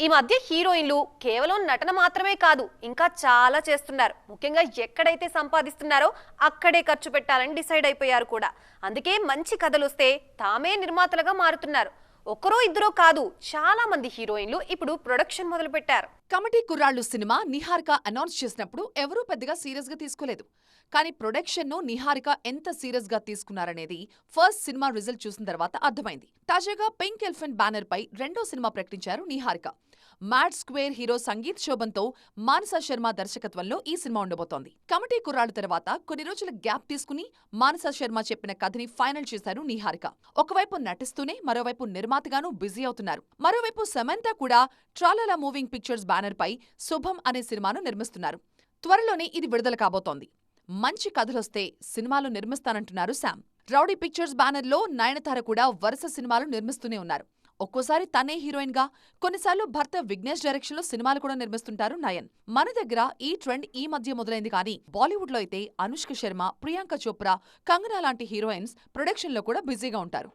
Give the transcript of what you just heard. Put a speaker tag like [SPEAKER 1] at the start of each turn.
[SPEAKER 1] ఈ మధ్య హీరోయిన్లు కేవలం నటన మాత్రమే కాదు ఇంకా చాలా చేస్తున్నారు. ముఖ్యంగా ఎక్కడైతే సంపాదిస్తున్నారో అక్కడే ఖర్చు పెట్టాలని డిసైడ్ అయిపోయారు కూడా. అందుకే మంచి కథలు వస్తే తామే నిర్మాతలుగా మారుతున్నారు. ఒకరో ఇద్దరో కాదు, చాలా మంది హీరోయిన్లు ఇప్పుడు ప్రొడక్షన్ మొదలు పెట్టారు.
[SPEAKER 2] కమిటీ కుర్రాళ్ళు సినిమా నిహారిక అనౌన్స్ చేసినప్పుడు ఎవరూ పెద్దగా సీరియస్ గా తీసుకోలేదు. కానీ ప్రొడక్షన్ ను నిహారిక ఎంత సీరియస్ గా తీసుకున్నారనేది ఫస్ట్ సినిమా రిజల్ట్ చూసిన తర్వాత అర్థమైంది. తాజాగా పింక్ ఎలిఫెంట్ బ్యానర్ పై రెండో సినిమా ప్రకటించారు Niharika. Mad Square hero Sangeet శోభన్తో మానస శర్మ దర్శకత్వంలో ఈ సినిమా ఉండబోతోంది. కమిటీ కుర్రాళ్ళ తర్వాత కొన్ని రోజుల గ్యాప్ తీసుకుని మానస శర్మ చెప్పిన కథని ఫైనల్ చేశారు నిహారిక. ఒకవైపు నటిస్తూనే మరోవైపు నిర్మాతగానూ బిజీ అవుతున్నారు. మరోవైపు సమంత కూడా ట్రాలలా మూవింగ్ పిక్చర్స్ బ్యానర్ పై శుభం అనే సినిమాను నిర్మిస్తున్నారు. త్వరలోనే ఇది విడుదల కాబోతోంది. మంచి కథలొస్తే సినిమాలు నిర్మిస్తానంటున్నారు శామ్. రౌడీ పిక్చర్స్ బ్యానర్లో నయనతార కూడా వరుస సినిమాలు నిర్మిస్తూనే ఉన్నారు. ఒక్కోసారి తనే హీరోయిన్ గా, కొన్నిసార్లు భర్త విఘ్నేష్ డైరెక్షన్ లో సినిమాలు కూడా నిర్మిస్తుంటారు నయన్. మన దగ్గర ఈ ట్రెండ్ ఈ మధ్య మొదలైంది కానీ బాలీవుడ్ లో అయితే అనుష్క శర్మ, ప్రియాంక చోప్రా, కంగనా లాంటి హీరోయిన్స్ ప్రొడక్షన్ లో కూడా బిజీగా ఉంటారు.